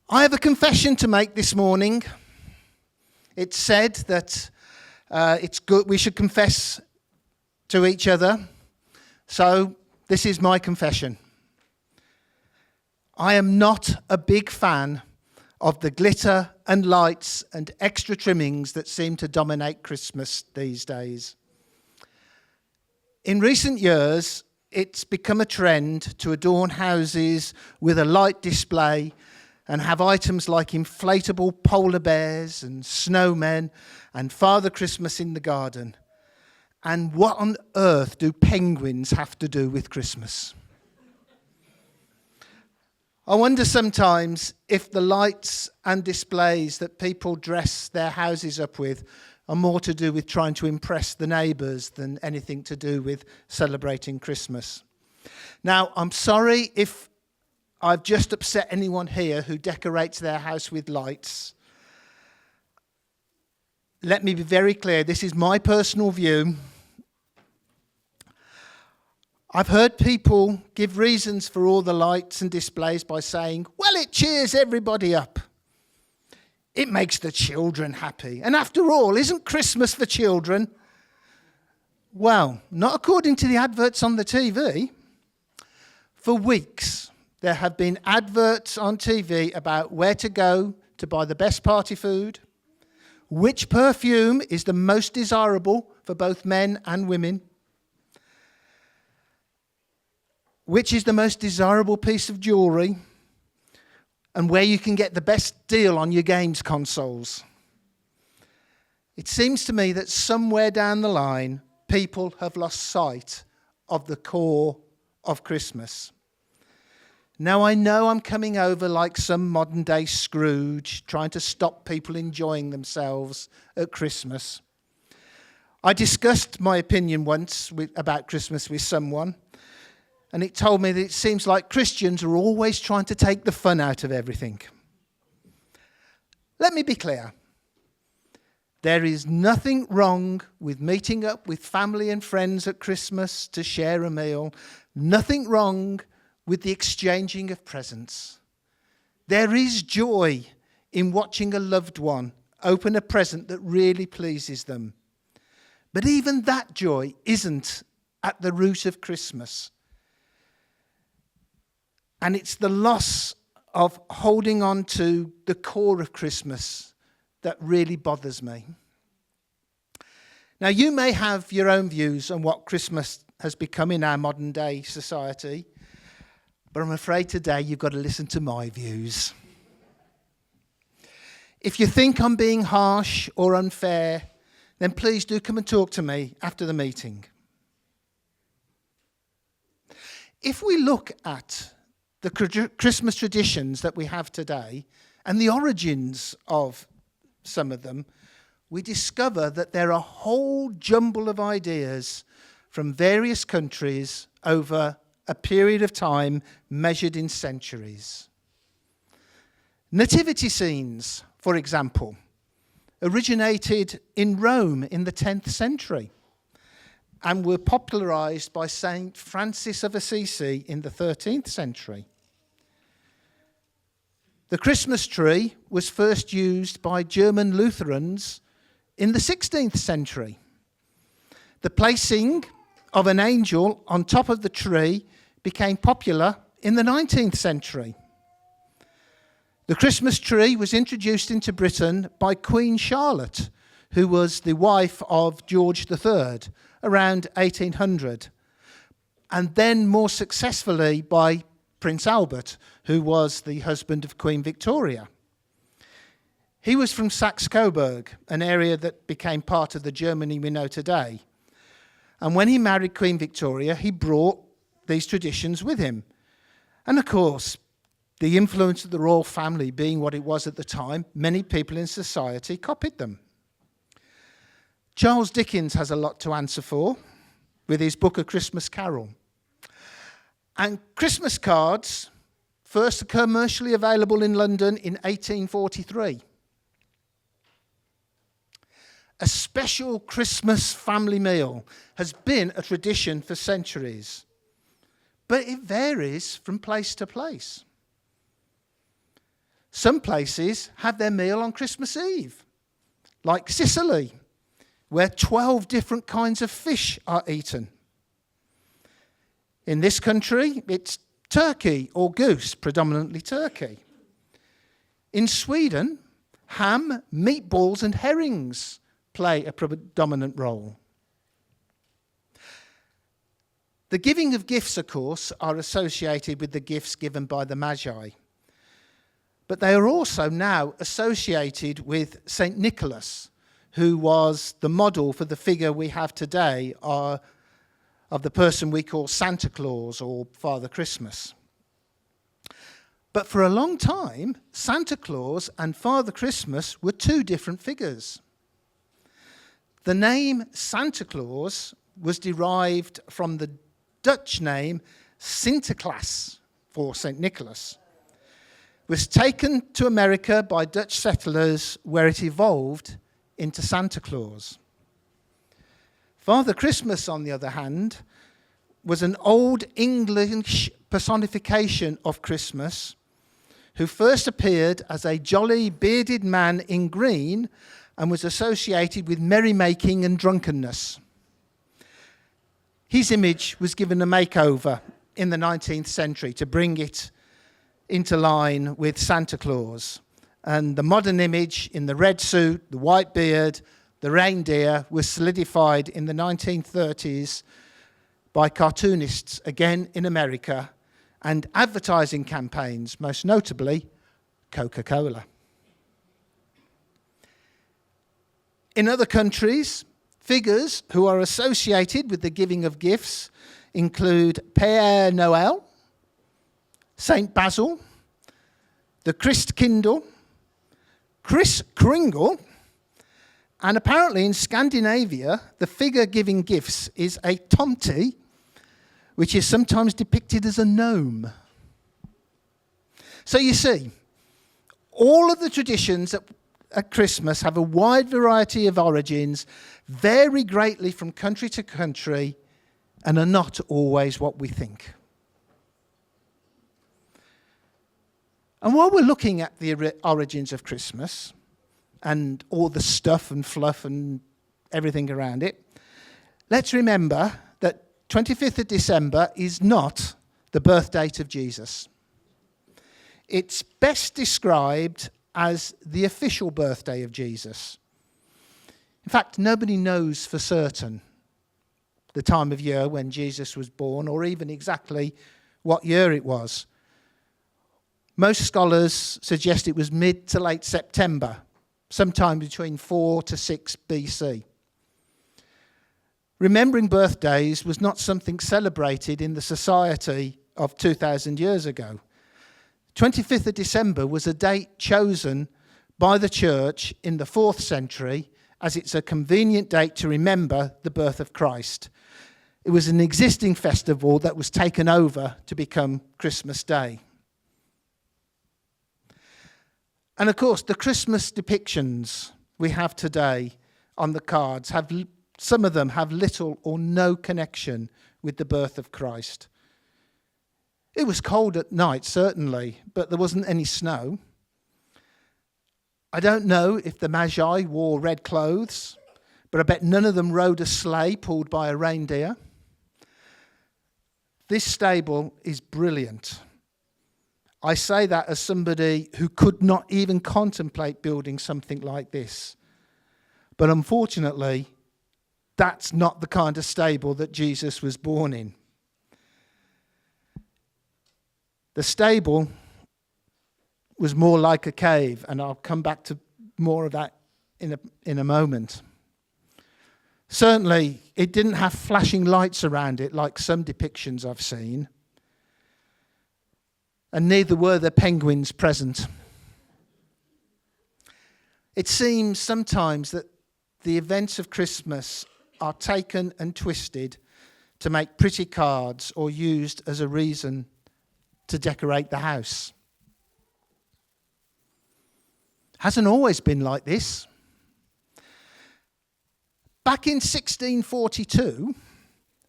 I have a confession to make this morning. It's said that it's good we should confess to each other. So this is my confession. I am not a big fan of the glitter and lights and extra trimmings that seem to dominate Christmas these days. In recent years, it's become a trend to adorn houses with a light display and have items like inflatable polar bears and snowmen and Father Christmas in the garden. And what on earth do penguins have to do with Christmas? I wonder sometimes if the lights and displays that people dress their houses up with are more to do with trying to impress the neighbours than anything to do with celebrating Christmas. Now, I'm sorry if I've just upset anyone here who decorates their house with lights. Let me be very clear, this is my personal view. I've heard people give reasons for all the lights and displays by saying, well, it cheers everybody up. It makes the children happy. And after all, isn't Christmas for children? Well, not according to the adverts on the TV. For weeks, there have been adverts on TV about where to go to buy the best party food, which perfume is the most desirable for both men and women, which is the most desirable piece of jewellery, and where you can get the best deal on your games consoles. It seems to me that somewhere down the line, people have lost sight of the core of Christmas. Now, I know I'm coming over like some modern-day Scrooge, trying to stop people enjoying themselves at Christmas. I discussed my opinion once about Christmas with someone, and it told me that it seems like Christians are always trying to take the fun out of everything. Let me be clear. There is nothing wrong with meeting up with family and friends at Christmas to share a meal. Nothing wrong with the exchanging of presents. There is joy in watching a loved one open a present that really pleases them. But even that joy isn't at the root of Christmas. And it's the loss of holding on to the core of Christmas that really bothers me. Now, you may have your own views on what Christmas has become in our modern day society, but I'm afraid today you've got to listen to my views. If you think I'm being harsh or unfair, then please do come and talk to me after the meeting. If we look at the Christmas traditions that we have today and the origins of some of them, we discover that there are a whole jumble of ideas from various countries over a period of time measured in centuries. Nativity scenes, for example, originated in Rome in the 10th century and were popularized by Saint Francis of Assisi in the 13th century. The Christmas tree was first used by German Lutherans in the 16th century. The placing of an angel on top of the tree became popular in the 19th century. The Christmas tree was introduced into Britain by Queen Charlotte, who was the wife of George III, around 1800, and then more successfully by Prince Albert, who was the husband of Queen Victoria. He was from Saxe-Coburg, an area that became part of the Germany we know today. And when he married Queen Victoria, he brought these traditions with him. And of course, the influence of the royal family being what it was at the time, many people in society copied them. Charles Dickens has a lot to answer for with his book A Christmas Carol. And Christmas cards first commercially available in London in 1843. A special Christmas family meal has been a tradition for centuries, but it varies from place to place. Some places have their meal on Christmas Eve, like Sicily, where 12 different kinds of fish are eaten. In this country, it's turkey or goose, predominantly turkey. In Sweden, ham, meatballs and herrings play a predominant role. The giving of gifts, of course, are associated with the gifts given by the Magi. But they are also now associated with St. Nicholas, who was the model for the figure we have today of the person we call Santa Claus or Father Christmas. But for a long time, Santa Claus and Father Christmas were two different figures. The name Santa Claus was derived from the Dutch name Sinterklaas for St. Nicholas. Was taken to America by Dutch settlers, where it evolved into Santa Claus. Father Christmas, on the other hand, was an Old English personification of Christmas, who first appeared as a jolly bearded man in green and was associated with merrymaking and drunkenness. His image was given a makeover in the 19th century to bring it into line with Santa Claus. And the modern image in the red suit, the white beard, the reindeer was solidified in the 1930s by cartoonists, again in America, and advertising campaigns, most notably Coca-Cola. In other countries, figures who are associated with the giving of gifts include Père Noël, Saint Basil, the Christkindl, Kris Kringle, and apparently in Scandinavia, the figure giving gifts is a tomte, which is sometimes depicted as a gnome. So you see, all of the traditions at Christmas have a wide variety of origins, vary greatly from country to country, and are not always what we think. And while we're looking at the origins of Christmas and all the stuff and fluff and everything around it, let's remember that 25th of December is not the birth date of Jesus. It's best described as the official birthday of Jesus. In fact, nobody knows for certain the time of year when Jesus was born, or even exactly what year it was. Most scholars suggest it was mid to late September, sometime between 4 to 6 BC. Remembering birthdays was not something celebrated in the society of 2,000 years ago. 25th of December was a date chosen by the church in the 4th century as it's a convenient date to remember the birth of Christ. It was an existing festival that was taken over to become Christmas Day. And of course, the Christmas depictions we have today on the cards some of them have little or no connection with the birth of Christ. It was cold at night, certainly, but there wasn't any snow. I don't know if the Magi wore red clothes, but I bet none of them rode a sleigh pulled by a reindeer. This stable is brilliant. I say that as somebody who could not even contemplate building something like this. But unfortunately, that's not the kind of stable that Jesus was born in. The stable was more like a cave, and I'll come back to more of that in a moment. Certainly, it didn't have flashing lights around it like some depictions I've seen. And neither were the penguins present. It seems sometimes that the events of Christmas are taken and twisted to make pretty cards or used as a reason to decorate the house. Hasn't always been like this. Back in 1642,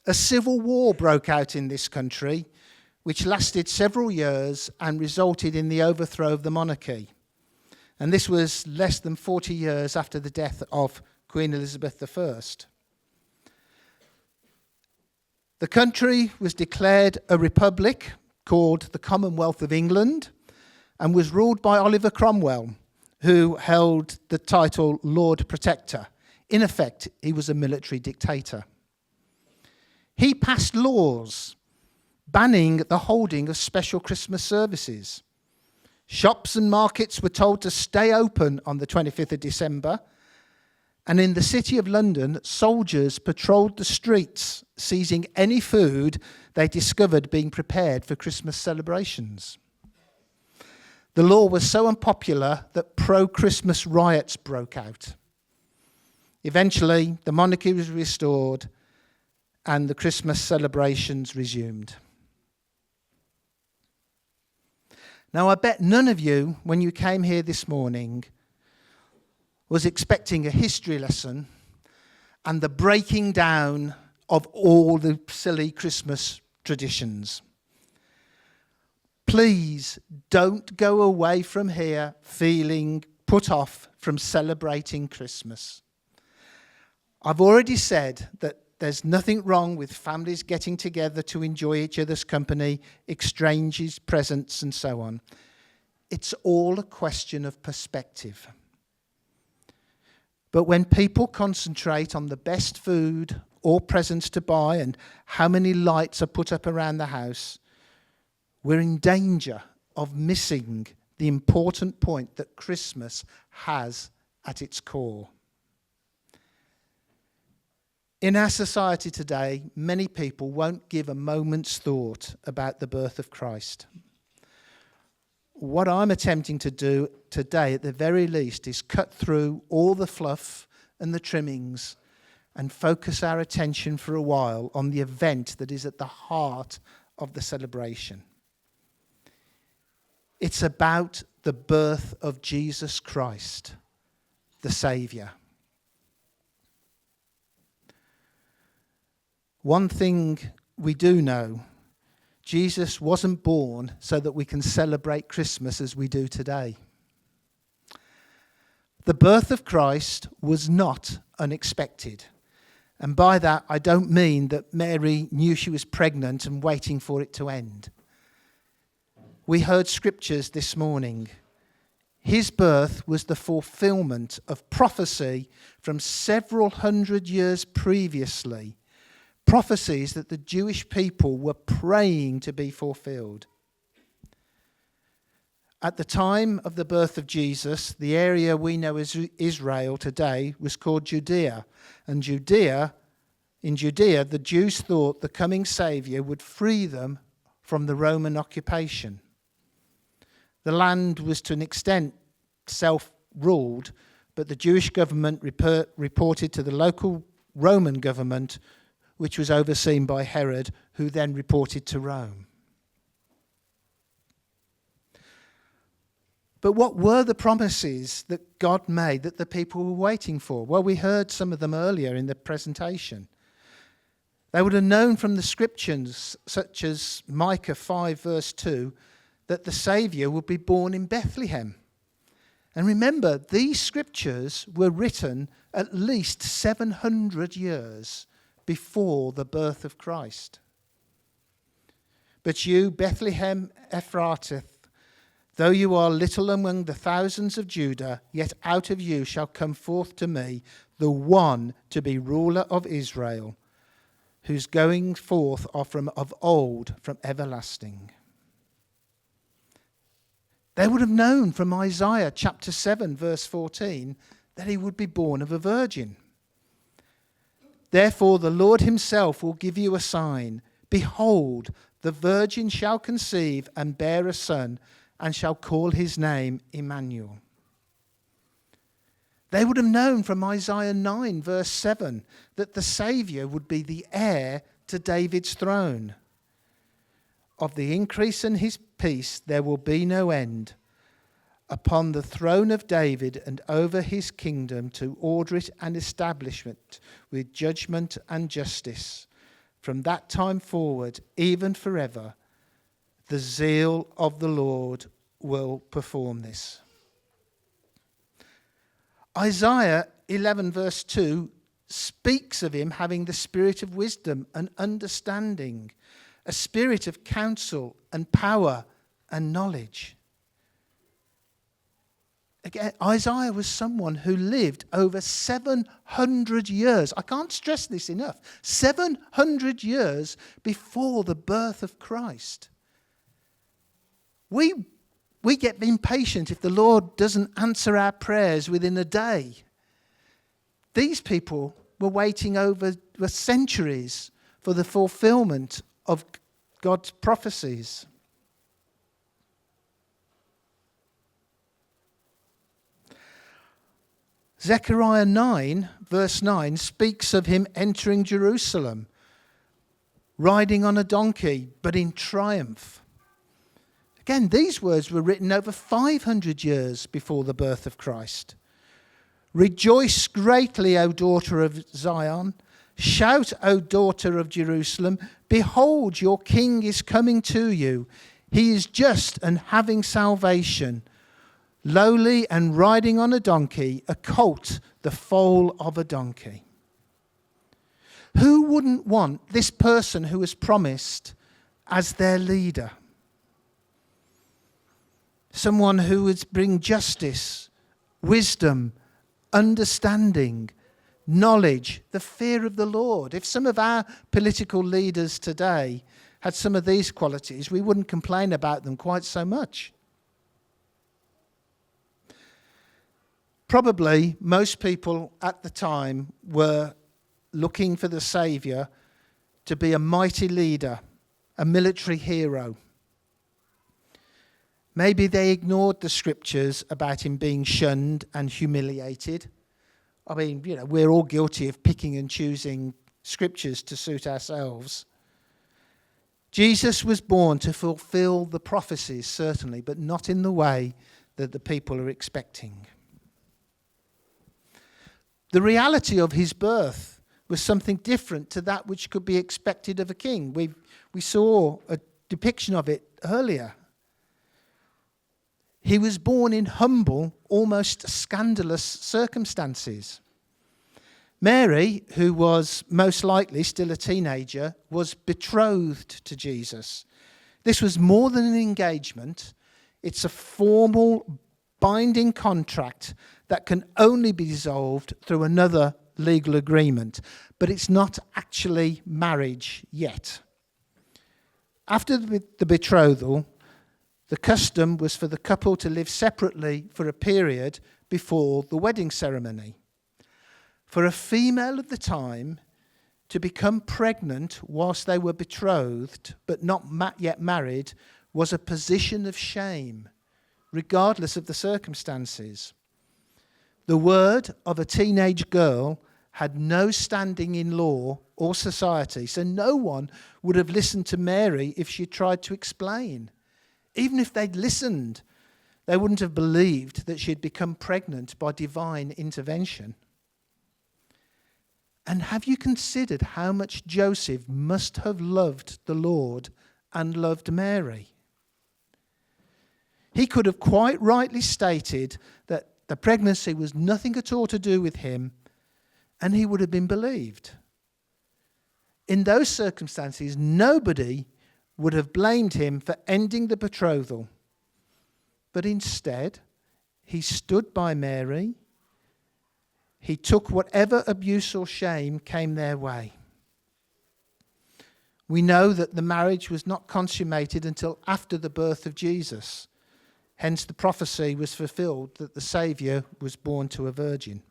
a civil war broke out in this country, which lasted several years and resulted in the overthrow of the monarchy. And this was less than 40 years after the death of Queen Elizabeth I. The country was declared a republic called the Commonwealth of England and was ruled by Oliver Cromwell, who held the title Lord Protector. In effect, he was a military dictator. He passed laws banning the holding of special Christmas services. Shops and markets were told to stay open on the 25th of December. And in the city of London, soldiers patrolled the streets, seizing any food they discovered being prepared for Christmas celebrations. The law was so unpopular that pro-Christmas riots broke out. Eventually, the monarchy was restored and the Christmas celebrations resumed. Now, I bet none of you, when you came here this morning, was expecting a history lesson and the breaking down of all the silly Christmas traditions. Please don't go away from here feeling put off from celebrating Christmas. I've already said that there's nothing wrong with families getting together to enjoy each other's company, exchanges, presents, and so on. It's all a question of perspective. But when people concentrate on the best food or presents to buy and how many lights are put up around the house, we're in danger of missing the important point that Christmas has at its core. In our society today, many people won't give a moment's thought about the birth of Christ. What I'm attempting to do today, at the very least, is cut through all the fluff and the trimmings and focus our attention for a while on the event that is at the heart of the celebration. It's about the birth of Jesus Christ, the Saviour. One thing we do know, Jesus wasn't born so that we can celebrate Christmas as we do today. The birth of Christ was not unexpected. And by that, I don't mean that Mary knew she was pregnant and waiting for it to end. We heard scriptures this morning. His birth was the fulfillment of prophecy from several hundred years previously. Prophecies that the Jewish people were praying to be fulfilled. At the time of the birth of Jesus, the area we know as Israel today was called Judea. And in Judea, the Jews thought the coming Saviour would free them from the Roman occupation. The land was to an extent self-ruled, but the Jewish government reported to the local Roman government, which was overseen by Herod, who then reported to Rome. But what were the promises that God made that the people were waiting for? Well, we heard some of them earlier in the presentation. They would have known from the scriptures, such as Micah 5 verse 2, that the Saviour would be born in Bethlehem. And remember, these scriptures were written at least 700 years before the birth of Christ. But you, Bethlehem Ephratah, though you are little among the thousands of Judah, yet out of you shall come forth to me the one to be ruler of Israel, whose going forth are from of old, from everlasting. They would have known from Isaiah chapter 7 verse 14 that he would be born of a virgin. Therefore, the Lord himself will give you a sign. Behold, the virgin shall conceive and bear a son, and shall call his name Emmanuel. They would have known from Isaiah 9, verse 7, that the Saviour would be the heir to David's throne. Of the increase in his peace there will be no end, upon the throne of David and over his kingdom, to order it and establish it with judgment and justice. From that time forward, even forever, the zeal of the Lord will perform this. Isaiah 11 verse 2 speaks of him having the spirit of wisdom and understanding, a spirit of counsel and power and knowledge. Again, Isaiah was someone who lived over 700 years. I can't stress this enough. 700 years before the birth of Christ. We get impatient if the Lord doesn't answer our prayers within a day. These people were waiting over centuries for the fulfillment of God's prophecies. Zechariah 9, verse 9, speaks of him entering Jerusalem, riding on a donkey, but in triumph. Again, these words were written over 500 years before the birth of Christ. Rejoice greatly, O daughter of Zion. Shout, O daughter of Jerusalem. Behold, your king is coming to you. He is just and having salvation, lowly and riding on a donkey, a colt, the foal of a donkey. Who wouldn't want this person who was promised as their leader? Someone who would bring justice, wisdom, understanding, knowledge, the fear of the Lord. If some of our political leaders today had some of these qualities, we wouldn't complain about them quite so much. Probably most people at the time were looking for the Saviour to be a mighty leader, a military hero. Maybe they ignored the scriptures about him being shunned and humiliated. I mean, we're all guilty of picking and choosing scriptures to suit ourselves. Jesus was born to fulfill the prophecies, certainly, but not in the way that the people are expecting. The reality of his birth was something different to that which could be expected of a king. We saw a depiction of it earlier. He was born in humble, almost scandalous circumstances. Mary, who was most likely still a teenager, was betrothed to Jesus. This was more than an engagement. It's a formal, binding contract that can only be dissolved through another legal agreement. But it's not actually marriage yet. After the betrothal, the custom was for the couple to live separately for a period before the wedding ceremony. For a female of the time to become pregnant whilst they were betrothed but not yet married was a position of shame, regardless of the circumstances. The word of a teenage girl had no standing in law or society, so no one would have listened to Mary if she tried to explain. Even if they'd listened, they wouldn't have believed that she had become pregnant by divine intervention. And have you considered how much Joseph must have loved the Lord and loved Mary? He could have quite rightly stated that the pregnancy was nothing at all to do with him, and he would have been believed. In those circumstances, nobody would have blamed him for ending the betrothal. But instead, he stood by Mary. He took whatever abuse or shame came their way. We know that the marriage was not consummated until after the birth of Jesus. Hence, the prophecy was fulfilled that the Saviour was born to a virgin.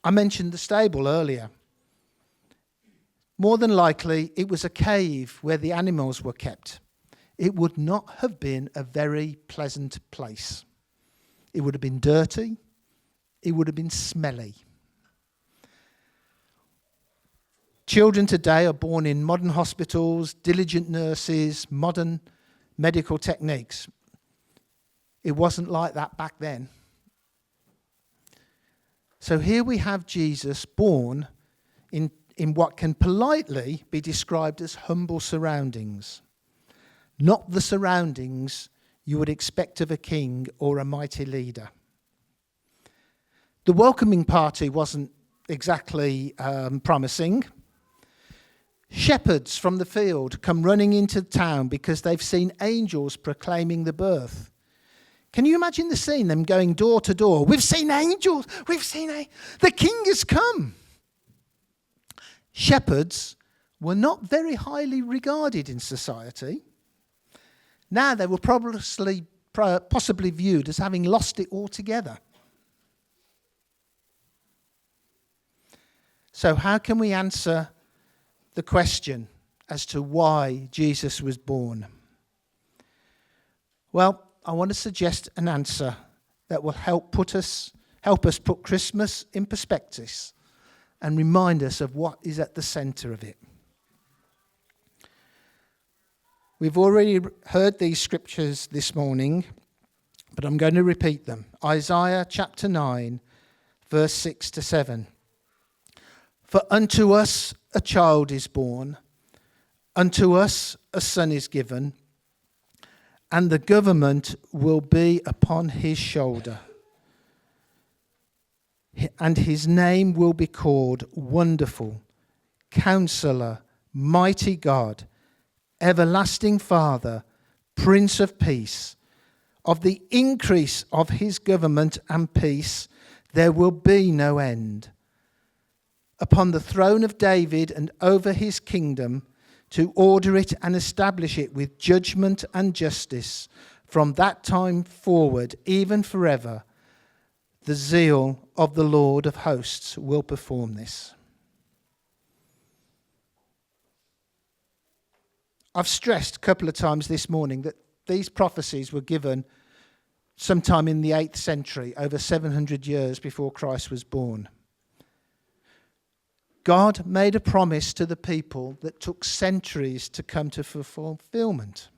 I mentioned the stable earlier. More than likely, it was a cave where the animals were kept. It would not have been a very pleasant place. It would have been dirty. It would have been smelly. Children today are born in modern hospitals, diligent nurses, modern medical techniques. It wasn't like that back then. So here we have Jesus born in what can politely be described as humble surroundings. Not the surroundings you would expect of a king or a mighty leader. The welcoming party wasn't exactly promising. Shepherds from the field come running into town because they've seen angels proclaiming the birth. Can you imagine the scene, them going door to door? We've seen angels, the king has come. Shepherds were not very highly regarded in society. Now they were possibly viewed as having lost it altogether. So how can we answer the question as to why Jesus was born? Well, I want to suggest an answer that will help us put Christmas in perspective and remind us of what is at the centre of it. We've already heard these scriptures this morning, but I'm going to repeat them. Isaiah chapter 9, verse 6 to 7. For unto us a child is born, unto us a son is given, and the government will be upon his shoulder. And his name will be called Wonderful, Counselor, Mighty God, Everlasting Father, Prince of Peace. Of the increase of his government and peace there will be no end. Upon the throne of David and over his kingdom, to order it and establish it with judgment and justice from that time forward, even forever. The zeal of the Lord of hosts will perform this. I've stressed a couple of times this morning that these prophecies were given sometime in the 8th century, over 700 years before Christ was born. God made a promise to the people that took centuries to come to fulfillment.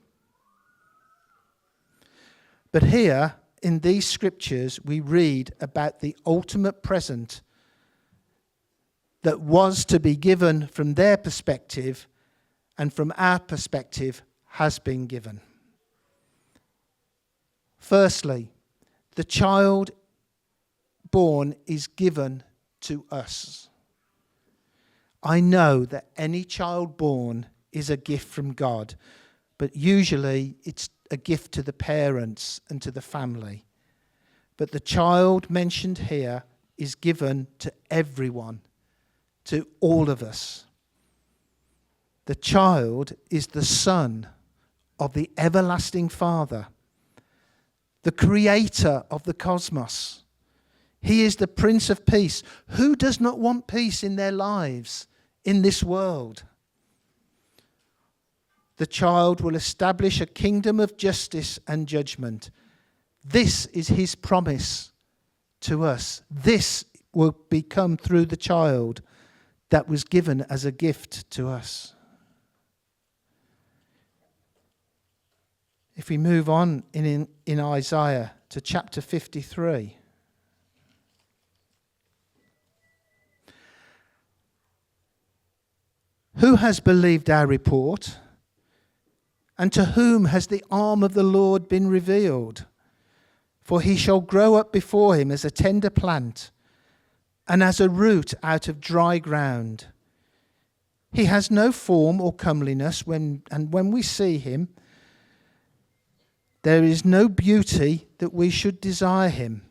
But here, in these scriptures, we read about the ultimate present that was to be given from their perspective and from our perspective has been given. Firstly, the child born is given to us. I know that any child born is a gift from God, but usually it's a gift to the parents and to the family. But the child mentioned here is given to everyone, to all of us. The child is the Son of the everlasting Father, the Creator of the cosmos. He is the Prince of Peace. Who does not want peace in their lives, in this world? The child will establish a kingdom of justice and judgment. This is his promise to us. This will become through the child that was given as a gift to us. If we move on in Isaiah to chapter 53. Who has believed our report? And to whom has the arm of the Lord been revealed? For he shall grow up before him as a tender plant, and as a root out of dry ground. He has no form or comeliness, and when we see him, there is no beauty that we should desire him.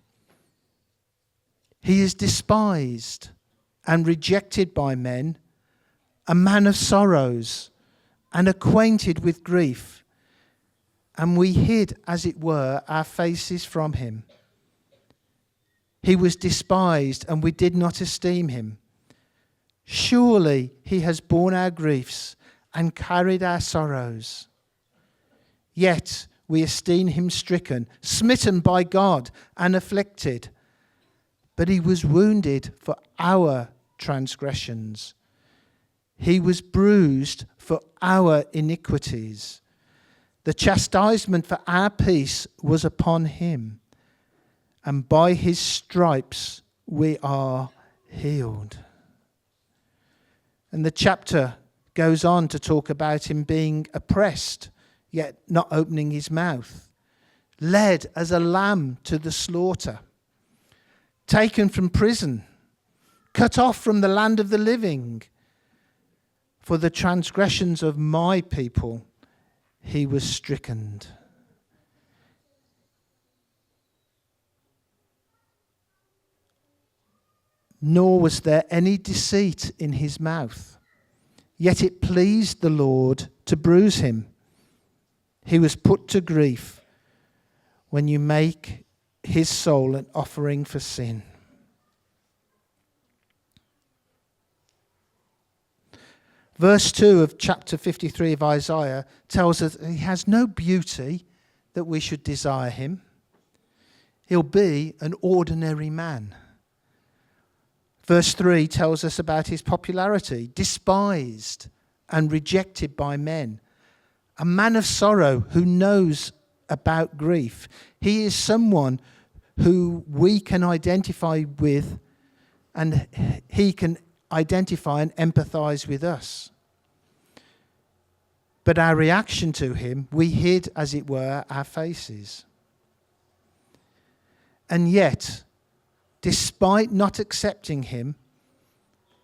He is despised and rejected by men, a man of sorrows and acquainted with grief, and we hid, as it were, our faces from him. He was despised, and we did not esteem him. Surely he has borne our griefs and carried our sorrows. Yet we esteem him stricken, smitten by God, and afflicted. But he was wounded for our transgressions. He was bruised for our iniquities. The chastisement for our peace was upon him, and by his stripes we are healed. And the chapter goes on to talk about him being oppressed, yet not opening his mouth. led as a lamb to the slaughter, taken from prison, cut off from the land of the living. For the transgressions of my people he was stricken. Nor was there any deceit in his mouth. Yet it pleased the Lord to bruise him. He was put to grief when you make his soul an offering for sin. Verse 2 of chapter 53 of Isaiah tells us he has no beauty that we should desire him. He'll be an ordinary man. Verse 3 tells us about his popularity, despised and rejected by men. A man of sorrow who knows about grief. He is someone who we can identify with, and he can identify and empathize with us. But our reaction to him, we hid, as it were, our faces. And yet, despite not accepting him,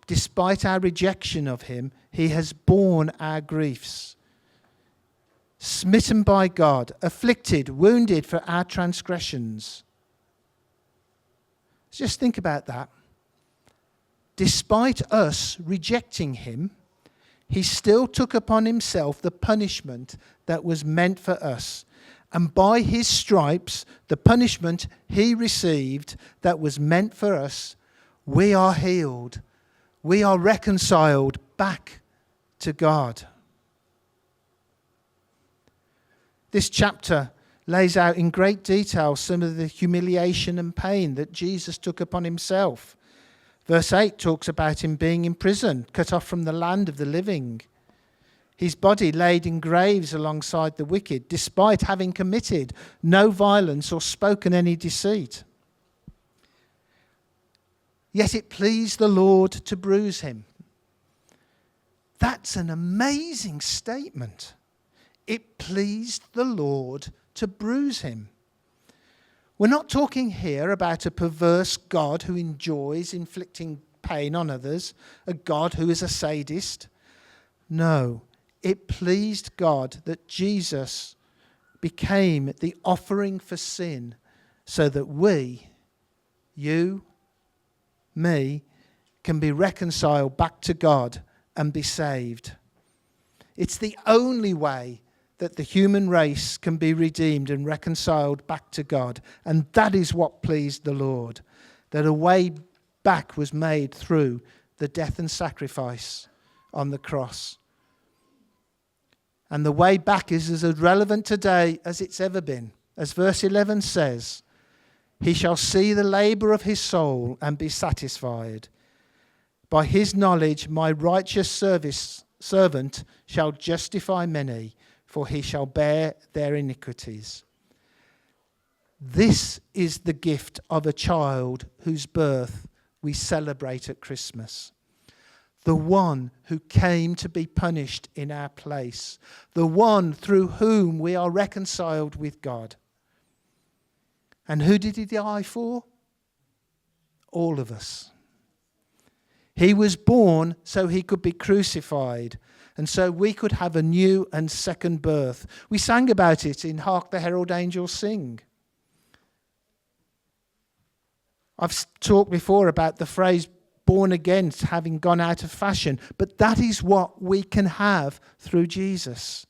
despite our rejection of him, he has borne our griefs. Smitten by God, afflicted, wounded for our transgressions. Just think about that. Despite us rejecting him, he still took upon himself the punishment that was meant for us. And by his stripes, the punishment he received that was meant for us, we are healed. We are reconciled back to God. This chapter lays out in great detail some of the humiliation and pain that Jesus took upon himself. Verse 8 talks about him being in prison, cut off from the land of the living. His body laid in graves alongside the wicked, despite having committed no violence or spoken any deceit. Yet it pleased the Lord to bruise him. That's an amazing statement. It pleased the Lord to bruise him. We're not talking here about a perverse God who enjoys inflicting pain on others, a God who is a sadist. No, it pleased God that Jesus became the offering for sin so that we, you, me, can be reconciled back to God and be saved. It's the only way that the human race can be redeemed and reconciled back to God. And that is what pleased the Lord, that a way back was made through the death and sacrifice on the cross. And the way back is as relevant today as it's ever been. As verse 11 says, he shall see the labour of his soul and be satisfied. By his knowledge my righteous servant shall justify many, for he shall bear their iniquities. This is the gift of a child whose birth we celebrate at Christmas. The one who came to be punished in our place. The one through whom we are reconciled with God. And who did he die for? All of us. He was born so he could be crucified, and so we could have a new and second birth. We sang about it in Hark the Herald Angels Sing. I've talked before about the phrase born again having gone out of fashion, but that is what we can have through Jesus.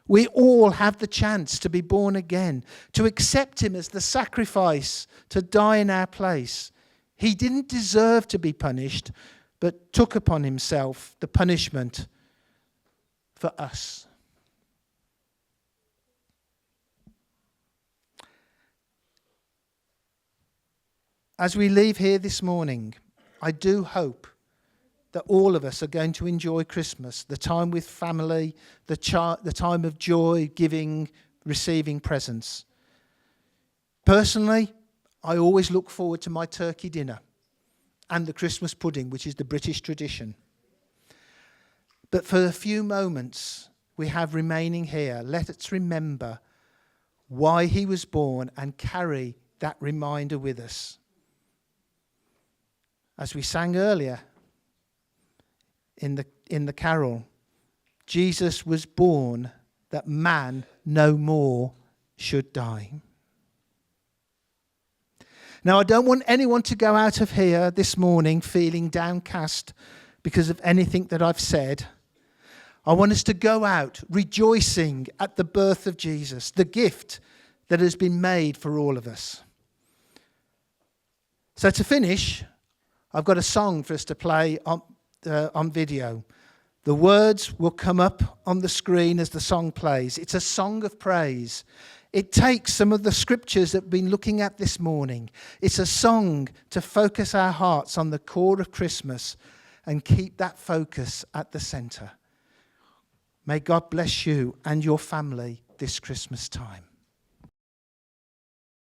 We all have the chance to be born again, to accept him as the sacrifice to die in our place. He didn't deserve to be punished, but took upon himself the punishment for us. As we leave here this morning, I do hope that all of us are going to enjoy Christmas, the time with family, the time of joy, giving, receiving presents. Personally, I always look forward to my turkey dinner and the Christmas pudding, which is the British tradition. But for the few moments we have remaining here, let us remember why he was born and carry that reminder with us. As we sang earlier in the carol, Jesus was born that man no more should die. Now, I don't want anyone to go out of here this morning feeling downcast because of anything that I've said. I want us to go out rejoicing at the birth of Jesus, the gift that has been made for all of us. So to finish, I've got a song for us to play on video. The words will come up on the screen as the song plays. It's a song of praise. It takes some of the scriptures that we've been looking at this morning. It's a song to focus our hearts on the core of Christmas and keep that focus at the centre. May God bless you and your family this Christmas time.